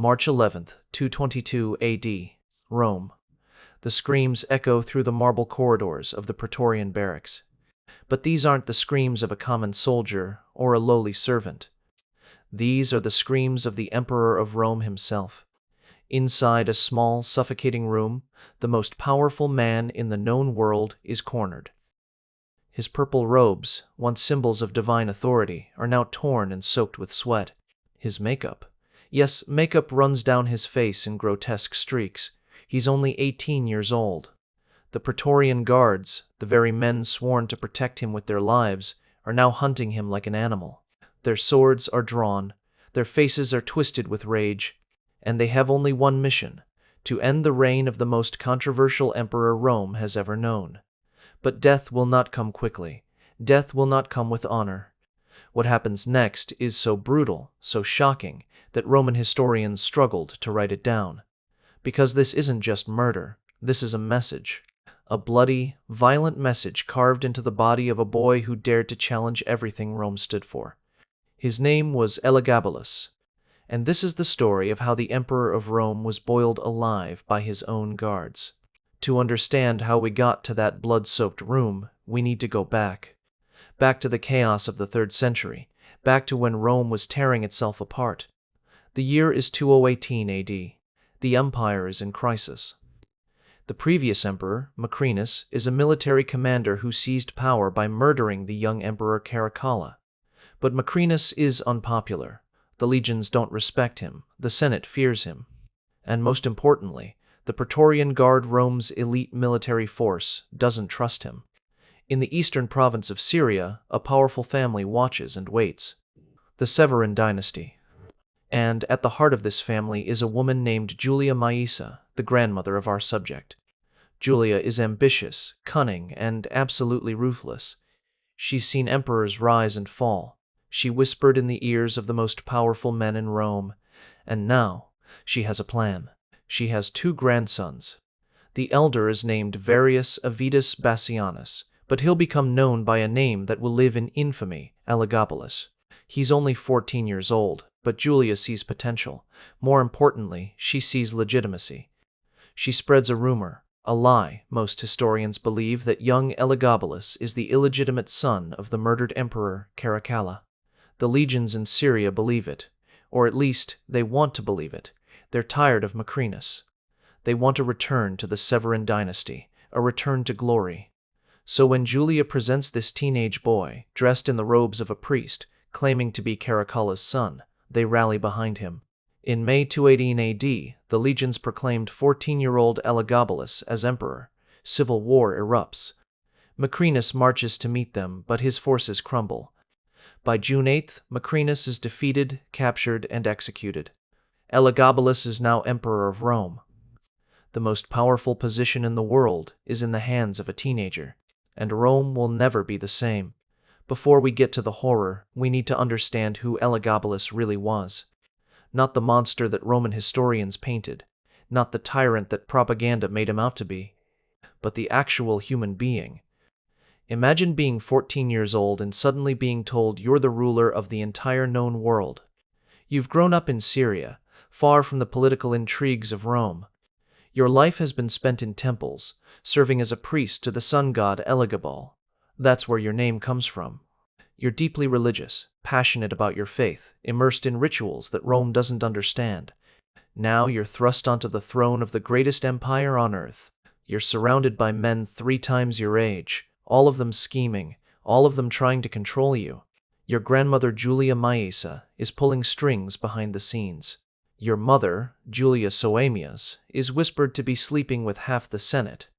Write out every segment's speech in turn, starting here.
March 11th, 222 AD, Rome. The screams echo through the marble corridors of the Praetorian barracks. But these aren't the screams of a common soldier or a lowly servant. These are the screams of the Emperor of Rome himself. Inside a small, suffocating room, the most powerful man in the known world is cornered. His purple robes, once symbols of divine authority, are now torn and soaked with sweat. His makeup. Yes, makeup runs down his face in grotesque streaks. He's only 18 years old. The Praetorian guards, the very men sworn to protect him with their lives, are now hunting him like an animal. Their swords are drawn, their faces are twisted with rage, and they have only one mission: to end the reign of the most controversial emperor Rome has ever known. But death will not come quickly. Death will not come with honor. What happens next is so brutal, so shocking, that Roman historians struggled to write it down. Because this isn't just murder, this is a message. A bloody, violent message carved into the body of a boy who dared to challenge everything Rome stood for. His name was Elagabalus, and this is the story of how the Emperor of Rome was boiled alive by his own guards. To understand how we got to that blood-soaked room, we need to go back. Back to the chaos of the 3rd century, back to when Rome was tearing itself apart. The year is 2018 AD. The empire is in crisis. The previous emperor, Macrinus, is a military commander who seized power by murdering the young emperor Caracalla. But Macrinus is unpopular. The legions don't respect him, the Senate fears him. And most importantly, the Praetorian Guard, Rome's elite military force, doesn't trust him. In the eastern province of Syria, a powerful family watches and waits. The Severan dynasty. And at the heart of this family is a woman named Julia Maesa, the grandmother of our subject. Julia is ambitious, cunning, and absolutely ruthless. She's seen emperors rise and fall. She whispered in the ears of the most powerful men in Rome, and now she has a plan. She has 2 grandsons. The elder is named Varius Avitus Bassianus, but he'll become known by a name that will live in infamy, Elagabalus. He's only 14 years old, but Julia sees potential. More importantly, she sees legitimacy. She spreads a rumor, a lie. Most historians believe that young Elagabalus is the illegitimate son of the murdered emperor Caracalla. The legions in Syria believe it, or at least they want to believe it. They're tired of Macrinus. They want a return to the Severan dynasty, a return to glory. So when Julia presents this teenage boy, dressed in the robes of a priest, claiming to be Caracalla's son, they rally behind him. In May 218 AD, the legions proclaimed 14-year-old Elagabalus as emperor. Civil war erupts. Macrinus marches to meet them, but his forces crumble. By June 8th, Macrinus is defeated, captured, and executed. Elagabalus is now emperor of Rome. The most powerful position in the world is in the hands of a teenager, and Rome will never be the same. Before we get to the horror, we need to understand who Elagabalus really was. Not the monster that Roman historians painted, not the tyrant that propaganda made him out to be, but the actual human being. Imagine being 14 years old and suddenly being told you're the ruler of the entire known world. You've grown up in Syria, far from the political intrigues of Rome. Your life has been spent in temples, serving as a priest to the sun god Elagabal. That's where your name comes from. You're deeply religious, passionate about your faith, immersed in rituals that Rome doesn't understand. Now you're thrust onto the throne of the greatest empire on earth. You're surrounded by men 3 times your age, all of them scheming, all of them trying to control you. Your grandmother Julia Maesa is pulling strings behind the scenes. Your mother, Julia Soamias, is whispered to be sleeping with half the Senate.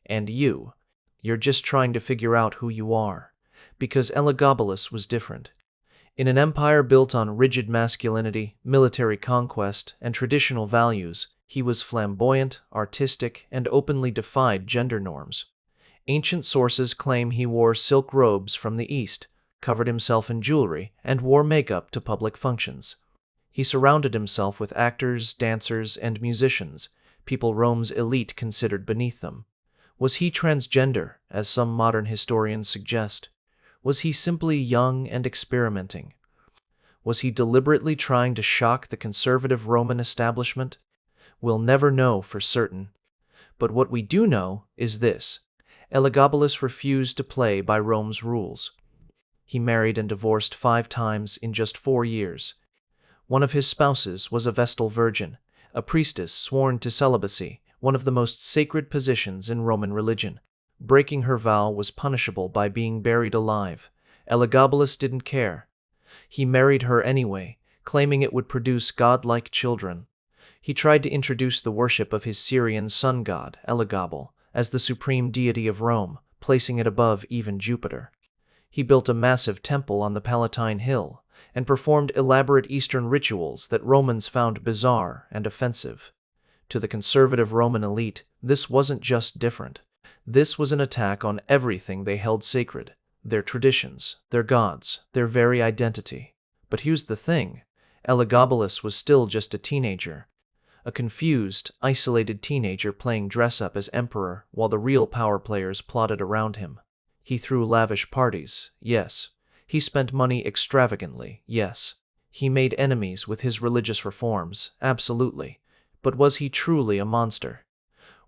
And you're just trying to figure out who you are. Because Elagabalus was different. In an empire built on rigid masculinity, military conquest, and traditional values, he was flamboyant, artistic, and openly defied gender norms. Ancient sources claim he wore silk robes from the East, covered himself in jewelry, and wore makeup to public functions. He surrounded himself with actors, dancers, and musicians, people Rome's elite considered beneath them. Was he transgender, as some modern historians suggest? Was he simply young and experimenting? Was he deliberately trying to shock the conservative Roman establishment? We'll never know for certain. But what we do know is this: Elagabalus refused to play by Rome's rules. He married and divorced 5 times in just 4 years. One of his spouses was a Vestal virgin, a priestess sworn to celibacy, one of the most sacred positions in Roman religion. Breaking her vow was punishable by being buried alive. Elagabalus didn't care. He married her anyway, claiming it would produce godlike children. He tried to introduce the worship of his Syrian sun god, Elagabal, as the supreme deity of Rome, placing it above even Jupiter. He built a massive temple on the Palatine Hill and performed elaborate Eastern rituals that Romans found bizarre and offensive. To the conservative Roman elite, this wasn't just different. This was an attack on everything they held sacred: their traditions, their gods, their very identity. But here's the thing: Elagabalus was still just a teenager. A confused, isolated teenager playing dress-up as emperor while the real power players plotted around him. He threw lavish parties, yes. He spent money extravagantly, yes. He made enemies with his religious reforms, absolutely. But was he truly a monster?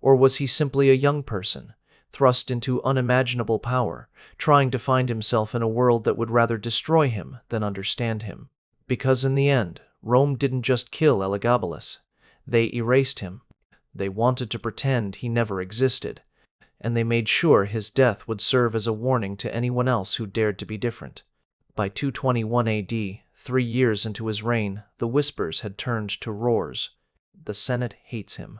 Or was he simply a young person, thrust into unimaginable power, trying to find himself in a world that would rather destroy him than understand him? Because in the end, Rome didn't just kill Elagabalus. They erased him. They wanted to pretend he never existed, and they made sure his death would serve as a warning to anyone else who dared to be different. By 221 AD, 3 years into his reign, the whispers had turned to roars. The Senate hates him.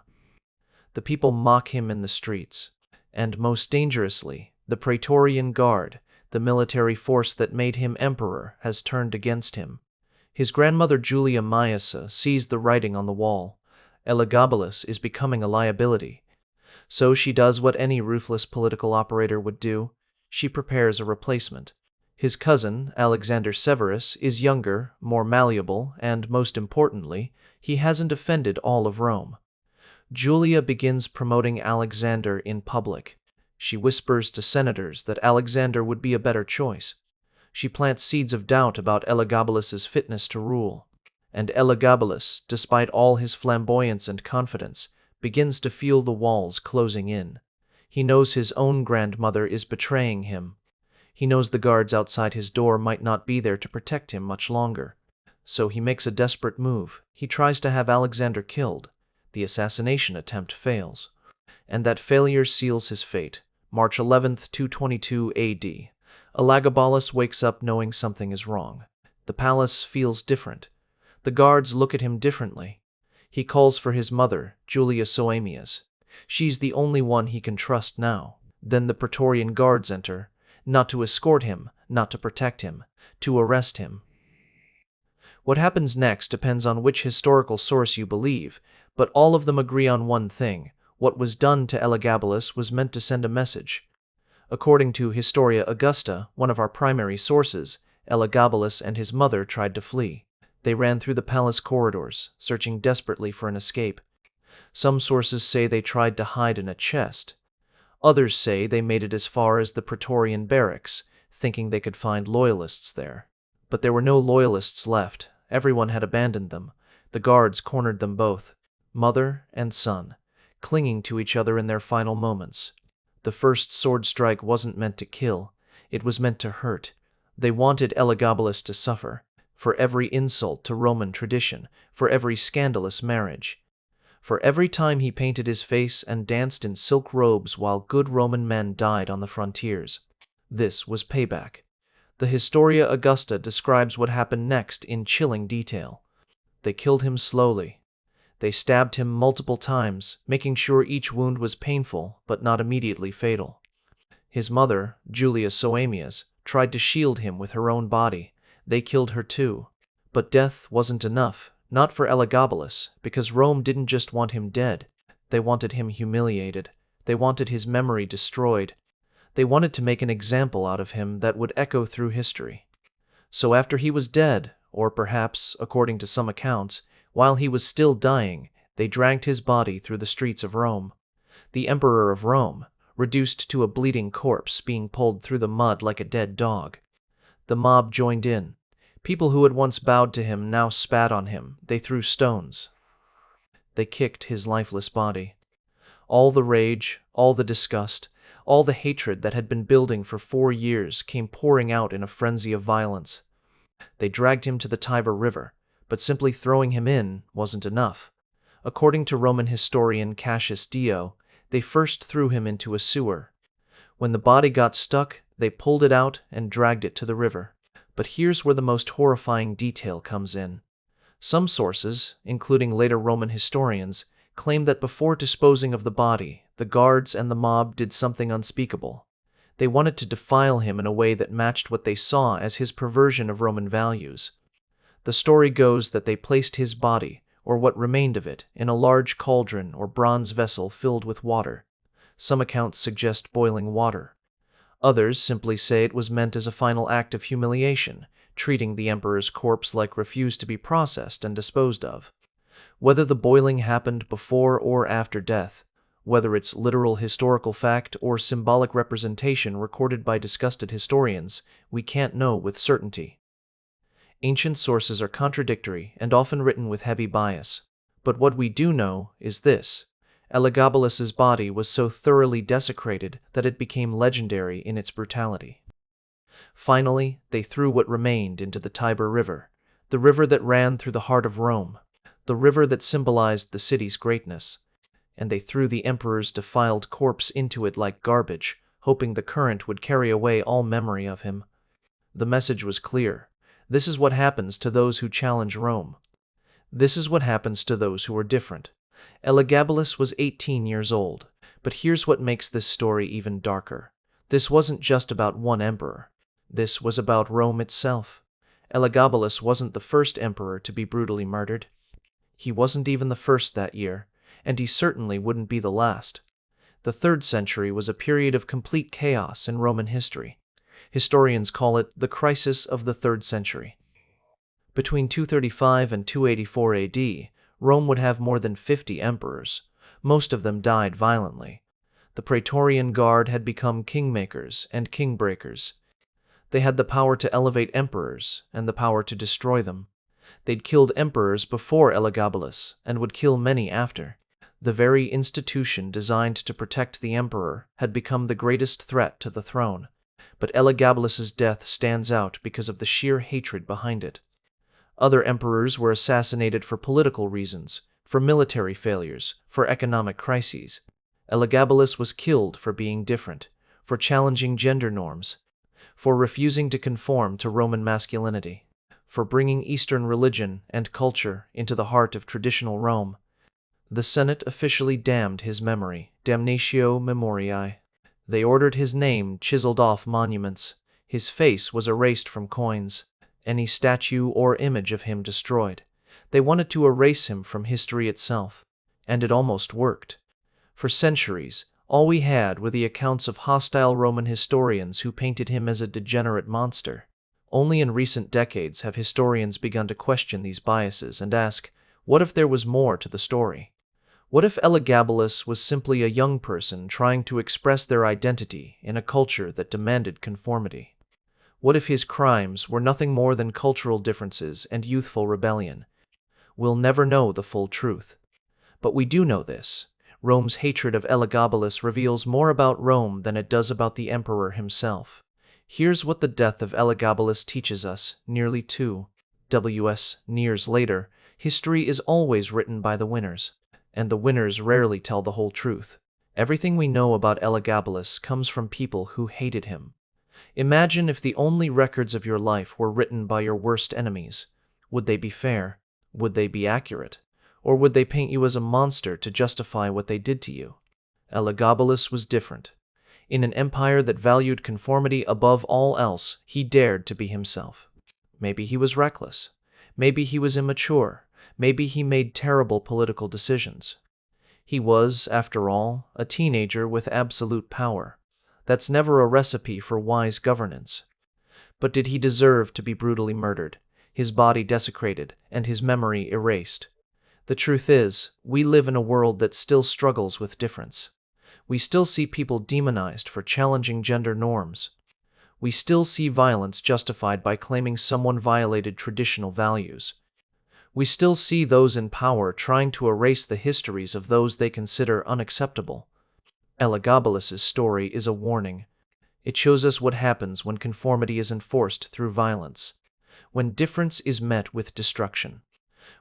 The people mock him in the streets. And most dangerously, the Praetorian Guard, the military force that made him emperor, has turned against him. His grandmother Julia Maesa sees the writing on the wall. Elagabalus is becoming a liability. So she does what any ruthless political operator would do: she prepares a replacement. His cousin, Alexander Severus, is younger, more malleable, and, most importantly, he hasn't offended all of Rome. Julia begins promoting Alexander in public. She whispers to senators that Alexander would be a better choice. She plants seeds of doubt about Elagabalus's fitness to rule. And Elagabalus, despite all his flamboyance and confidence, begins to feel the walls closing in. He knows his own grandmother is betraying him. He knows the guards outside his door might not be there to protect him much longer. So he makes a desperate move. He tries to have Alexander killed. The assassination attempt fails. And that failure seals his fate. March 11th, 222 AD. Elagabalus wakes up knowing something is wrong. The palace feels different. The guards look at him differently. He calls for his mother, Julia Soaemias. She's the only one he can trust now. Then the Praetorian Guards enter, not to escort him, not to protect him, to arrest him. What happens next depends on which historical source you believe, but all of them agree on one thing: what was done to Elagabalus was meant to send a message. According to Historia Augusta, one of our primary sources, Elagabalus and his mother tried to flee. They ran through the palace corridors, searching desperately for an escape. Some sources say they tried to hide in a chest. Others say they made it as far as the Praetorian barracks, thinking they could find loyalists there. But there were no loyalists left. Everyone had abandoned them. The guards cornered them both, mother and son, clinging to each other in their final moments. The first sword strike wasn't meant to kill. It was meant to hurt. They wanted Elagabalus to suffer. For every insult to Roman tradition, for every scandalous marriage, for every time he painted his face and danced in silk robes while good Roman men died on the frontiers. This was payback. The Historia Augusta describes what happened next in chilling detail. They killed him slowly. They stabbed him multiple times, making sure each wound was painful but not immediately fatal. His mother, Julia Soaemias, tried to shield him with her own body. They killed her too. But death wasn't enough, not for Elagabalus, because Rome didn't just want him dead. They wanted him humiliated. They wanted his memory destroyed. They wanted to make an example out of him that would echo through history. So after he was dead, or perhaps, according to some accounts, while he was still dying, they dragged his body through the streets of Rome. The Emperor of Rome, reduced to a bleeding corpse being pulled through the mud like a dead dog. The mob joined in. People who had once bowed to him now spat on him. They threw stones. They kicked his lifeless body. All the rage, all the disgust, all the hatred that had been building for 4 years came pouring out in a frenzy of violence. They dragged him to the Tiber River, but simply throwing him in wasn't enough. According to Roman historian Cassius Dio, they first threw him into a sewer. When the body got stuck, they pulled it out and dragged it to the river. But here's where the most horrifying detail comes in. Some sources, including later Roman historians, claim that before disposing of the body, the guards and the mob did something unspeakable. They wanted to defile him in a way that matched what they saw as his perversion of Roman values. The story goes that they placed his body, or what remained of it, in a large cauldron or bronze vessel filled with water. Some accounts suggest boiling water. Others simply say it was meant as a final act of humiliation, treating the emperor's corpse like refuse to be processed and disposed of. Whether the boiling happened before or after death, whether it's literal historical fact or symbolic representation recorded by disgusted historians, we can't know with certainty. Ancient sources are contradictory and often written with heavy bias. But what we do know is this: Elagabalus's body was so thoroughly desecrated that it became legendary in its brutality. Finally, they threw what remained into the Tiber River, the river that ran through the heart of Rome, the river that symbolized the city's greatness, and they threw the emperor's defiled corpse into it like garbage, hoping the current would carry away all memory of him. The message was clear. This is what happens to those who challenge Rome. This is what happens to those who are different. Elagabalus was 18 years old, but here's what makes this story even darker. This wasn't just about one emperor. This was about Rome itself. Elagabalus wasn't the first emperor to be brutally murdered. He wasn't even the first that year, and he certainly wouldn't be the last. The 3rd century was a period of complete chaos in Roman history. Historians call it the crisis of the 3rd century. Between 235 and 284 AD, Rome would have more than 50 emperors. Most of them died violently. The Praetorian Guard had become kingmakers and kingbreakers. They had the power to elevate emperors and the power to destroy them. They'd killed emperors before Elagabalus and would kill many after. The very institution designed to protect the emperor had become the greatest threat to the throne. But Elagabalus's death stands out because of the sheer hatred behind it. Other emperors were assassinated for political reasons, for military failures, for economic crises. Elagabalus was killed for being different, for challenging gender norms, for refusing to conform to Roman masculinity, for bringing Eastern religion and culture into the heart of traditional Rome. The Senate officially damned his memory, damnatio memoriae. They ordered his name chiseled off monuments. His face was erased from coins, any statue or image of him destroyed. They wanted to erase him from history itself, and it almost worked. For centuries, all we had were the accounts of hostile Roman historians who painted him as a degenerate monster. Only in recent decades have historians begun to question these biases and ask, what if there was more to the story? What if Elagabalus was simply a young person trying to express their identity in a culture that demanded conformity? What if his crimes were nothing more than cultural differences and youthful rebellion? We'll never know the full truth. But we do know this: Rome's hatred of Elagabalus reveals more about Rome than it does about the emperor himself. Here's what the death of Elagabalus teaches us nearly 2 years later. History is always written by the winners, and the winners rarely tell the whole truth. Everything we know about Elagabalus comes from people who hated him. Imagine if the only records of your life were written by your worst enemies. Would they be fair? Would they be accurate? Or would they paint you as a monster to justify what they did to you? Elagabalus was different. In an empire that valued conformity above all else, he dared to be himself. Maybe he was reckless. Maybe he was immature. Maybe he made terrible political decisions. He was, after all, a teenager with absolute power. That's never a recipe for wise governance. But did he deserve to be brutally murdered, his body desecrated, and his memory erased? The truth is, we live in a world that still struggles with difference. We still see people demonized for challenging gender norms. We still see violence justified by claiming someone violated traditional values. We still see those in power trying to erase the histories of those they consider unacceptable. Elagabalus's story is a warning. It shows us what happens when conformity is enforced through violence, when difference is met with destruction,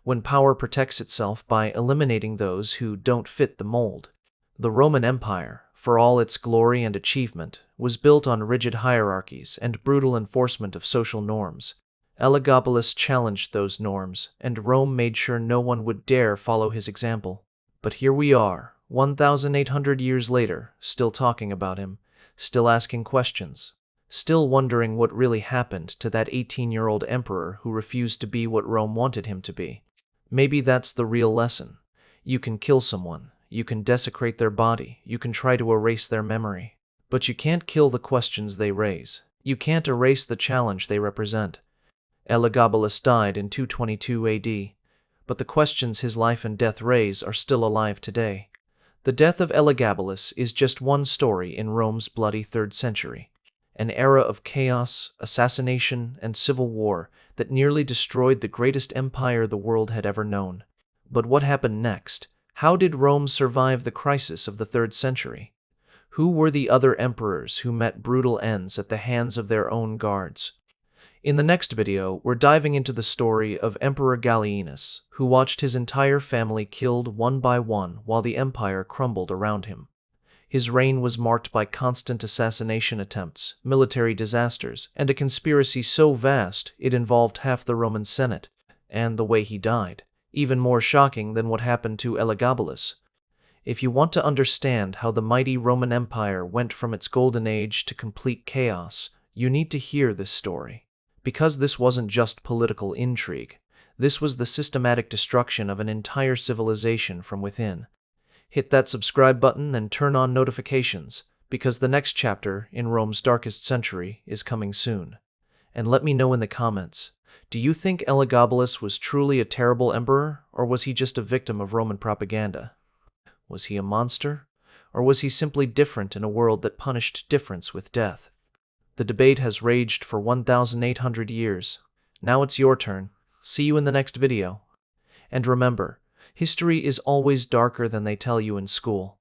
when power protects itself by eliminating those who don't fit the mold. The Roman Empire, for all its glory and achievement, was built on rigid hierarchies and brutal enforcement of social norms. Elagabalus challenged those norms, and Rome made sure no one would dare follow his example. But here we are, 1,800 years later, still talking about him, still asking questions, still wondering what really happened to that 18-year-old emperor who refused to be what Rome wanted him to be. Maybe that's the real lesson. You can kill someone, you can desecrate their body, you can try to erase their memory, but you can't kill the questions they raise. You can't erase the challenge they represent. Elagabalus died in 222 AD, but the questions his life and death raise are still alive today. The death of Elagabalus is just one story in Rome's bloody 3rd century, an era of chaos, assassination, and civil war that nearly destroyed the greatest empire the world had ever known. But what happened next? How did Rome survive the crisis of the 3rd century? Who were the other emperors who met brutal ends at the hands of their own guards? In the next video, we're diving into the story of Emperor Gallienus, who watched his entire family killed one by one while the empire crumbled around him. His reign was marked by constant assassination attempts, military disasters, and a conspiracy so vast it involved half the Roman Senate, and the way he died, even more shocking than what happened to Elagabalus. If you want to understand how the mighty Roman Empire went from its golden age to complete chaos, you need to hear this story. Because this wasn't just political intrigue, this was the systematic destruction of an entire civilization from within. Hit that subscribe button and turn on notifications, because the next chapter in Rome's darkest century is coming soon. And let me know in the comments, do you think Elagabalus was truly a terrible emperor, or was he just a victim of Roman propaganda? Was he a monster, or was he simply different in a world that punished difference with death? The debate has raged for 1,800 years. Now it's your turn. See you in the next video. And remember, history is always darker than they tell you in school.